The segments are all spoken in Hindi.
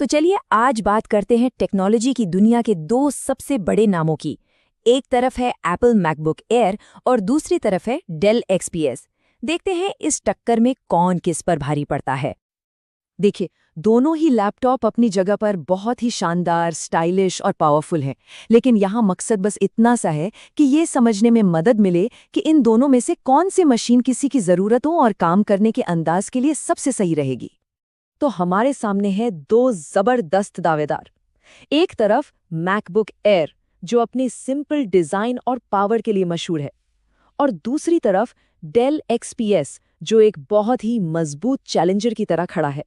तो चलिए आज बात करते हैं टेक्नोलॉजी की दुनिया के दो सबसे बड़े नामों की। एक तरफ है एप्पल मैकबुक एयर और दूसरी तरफ है डेल एक्सपीएस। देखते हैं इस टक्कर में कौन किस पर भारी पड़ता है। देखिए, दोनों ही लैपटॉप अपनी जगह पर बहुत ही शानदार, स्टाइलिश और पावरफुल हैं, लेकिन यहाँ मकसद बस इतना सा है कि ये समझने में मदद मिले कि इन दोनों में से कौन सी मशीन किसी की ज़रूरतों और काम करने के अंदाज के लिए सबसे सही रहेगी। तो हमारे सामने है दो जबरदस्त दावेदार। एक तरफ मैकबुक एयर, जो अपनी सिंपल डिज़ाइन और पावर के लिए मशहूर है, और दूसरी तरफ डेल एक्सपीएस, जो एक बहुत ही मजबूत चैलेंजर की तरह खड़ा है।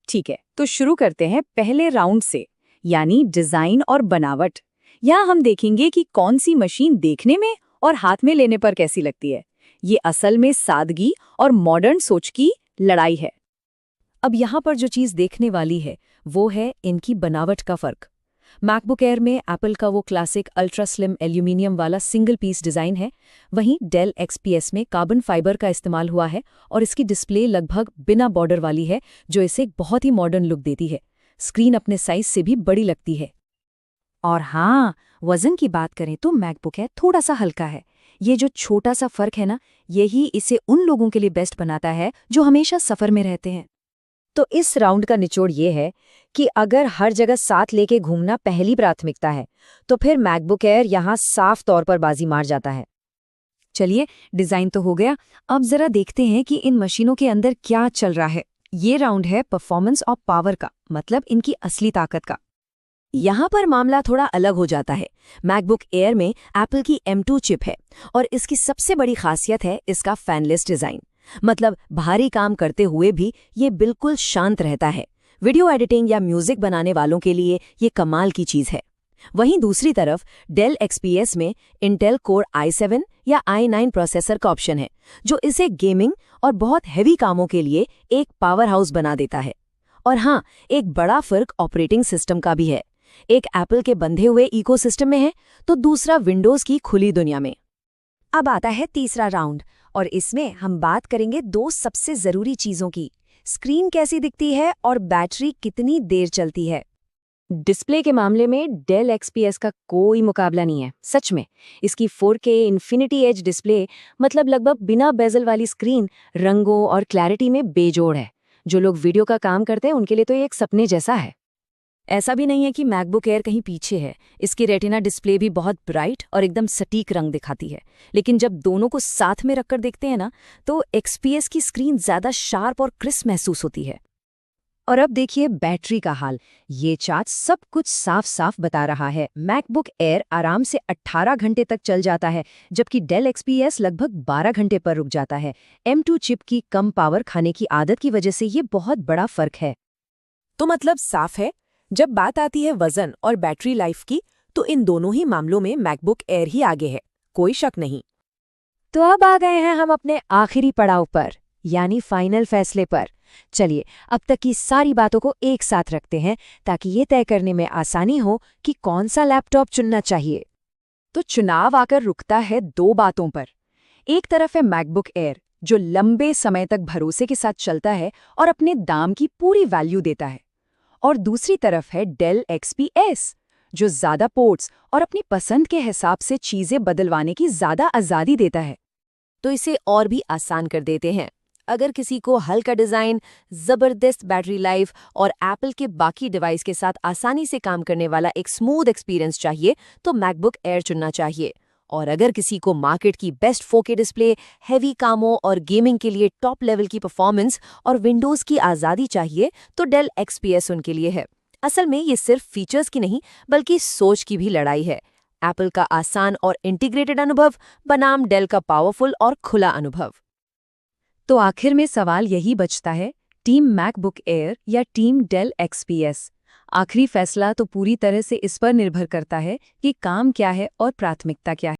ठीक है, तो शुरू करते हैं पहले राउंड से, यानी डिजाइन और बनावट। यहाँ हम देखेंगे कि कौन सी मशीन देखने में और हाथ में लेने पर कैसी लगती है। ये असल में सादगी और मॉडर्न सोच की लड़ाई है। अब यहाँ पर जो चीज़ देखने वाली है वो है इनकी बनावट का फर्क। मैकबुक एयर में एप्पल का वो क्लासिक अल्ट्रा स्लिम एल्यूमिनियम वाला सिंगल पीस डिज़ाइन है, वहीं डेल एक्सपीएस में कार्बन फाइबर का इस्तेमाल हुआ है और इसकी डिस्प्ले लगभग बिना बॉर्डर वाली है, जो इसे एक बहुत ही मॉडर्न लुक देती है। स्क्रीन अपने साइज से भी बड़ी लगती है। और हाँ, वजन की बात करें तो मैकबुक एयर थोड़ा सा हल्का है। ये जो छोटा सा फर्क है ना, यही इसे उन लोगों के लिए बेस्ट बनाता है जो हमेशा सफ़र में रहते हैं। तो इस राउंड का निचोड़ ये है कि अगर हर जगह साथ लेके घूमना पहली प्राथमिकता है, तो फिर मैकबुक एयर यहाँ साफ तौर पर बाजी मार जाता है। चलिए, डिज़ाइन तो हो गया, अब जरा देखते हैं कि इन मशीनों के अंदर क्या चल रहा है। ये राउंड है परफॉर्मेंस और पावर का, मतलब इनकी असली ताकत का। यहाँ पर मामला थोड़ा अलग हो जाता है। मैकबुक एयर में एप्पल की M2 चिप है और इसकी सबसे बड़ी खासियत है इसका फैनलेस डिज़ाइन। मतलब भारी काम करते हुए भी ये बिल्कुल शांत रहता है। वीडियो एडिटिंग या म्यूजिक बनाने वालों के लिए ये कमाल की चीज़ है। वहीं दूसरी तरफ डेल एक्सपीएस में इंटेल कोर i7 या i9 प्रोसेसर का ऑप्शन है, जो इसे गेमिंग और बहुत हैवी कामों के लिए एक पावर हाउस बना देता है। और हाँ, एक बड़ा फर्क ऑपरेटिंग सिस्टम का भी है। एक एप्पल के बंधे हुए इकोसिस्टम में है, तो दूसरा विंडोज़ की खुली दुनिया में। अब आता है तीसरा राउंड, और इसमें हम बात करेंगे दो सबसे ज़रूरी चीज़ों की। स्क्रीन कैसी दिखती है और बैटरी कितनी देर चलती है। डिस्प्ले के मामले में डेल एक्सपीएस का कोई मुकाबला नहीं है। सच में इसकी 4K इन्फिनिटी एज डिस्प्ले, मतलब लगभग बिना बेजल वाली स्क्रीन, रंगों और क्लैरिटी में बेजोड़ है। जो लोग वीडियो का काम करते हैं उनके लिए तो ये एक सपने जैसा है। ऐसा भी नहीं है कि मैकबुक एयर कहीं पीछे है। इसकी रेटिना डिस्प्ले भी बहुत ब्राइट और एकदम सटीक रंग दिखाती है। लेकिन जब दोनों को साथ में रखकर देखते हैं ना, तो एक्सपीएस की स्क्रीन ज़्यादा शार्प और क्रिस्प महसूस होती है। और अब देखिए बैटरी का हाल। ये चार्ट सब कुछ साफ साफ बता रहा है। मैकबुक एयर आराम से 18 घंटे तक चल जाता है, जबकि डेल एक्सपीएस लगभग 12 घंटे पर रुक जाता है। M2 चिप की कम पावर खाने की आदत की वजह से ये बहुत बड़ा फर्क है। तो मतलब साफ है, जब बात आती है वजन और बैटरी लाइफ की, तो इन दोनों ही मामलों में मैकबुक एयर ही आगे है, कोई शक नहीं। तो अब आ गए हैं हम अपने आखिरी पड़ाव पर, यानी फाइनल फैसले पर। चलिए, अब तक की सारी बातों को एक साथ रखते हैं ताकि ये तय करने में आसानी हो कि कौन सा लैपटॉप चुनना चाहिए। तो चुनाव आकर रुकता है दो बातों पर। एक तरफ है मैकबुक एयर, जो लंबे समय तक भरोसे के साथ चलता है और अपने दाम की पूरी वैल्यू देता है। और दूसरी तरफ है डेल एक्सपीएस, जो ज़्यादा पोर्ट्स और अपनी पसंद के हिसाब से चीज़ें बदलवाने की ज़्यादा आज़ादी देता है। तो इसे और भी आसान कर देते हैं। अगर किसी को हल्का डिज़ाइन, ज़बरदस्त बैटरी लाइफ और एप्पल के बाकी डिवाइस के साथ आसानी से काम करने वाला एक स्मूथ एक्सपीरियंस चाहिए, तो मैकबुक एयर चुनना चाहिए। और अगर किसी को मार्केट की बेस्ट 4K डिस्प्ले, हैवी कामों और गेमिंग के लिए टॉप लेवल की परफॉर्मेंस और विंडोज़ की आज़ादी चाहिए, तो डेल एक्सपीएस उनके लिए है। असल में ये सिर्फ फीचर्स की नहीं, बल्कि सोच की भी लड़ाई है। एप्पल का आसान और इंटीग्रेटेड अनुभव बनाम डेल का पावरफुल और खुला अनुभव। तो आखिर में सवाल यही बचता है, टीम मैकबुक एयर या टीम डेल एक्सपीएस। आखिरी फैसला तो पूरी तरह से इस पर निर्भर करता है कि काम क्या है और प्राथमिकता क्या है।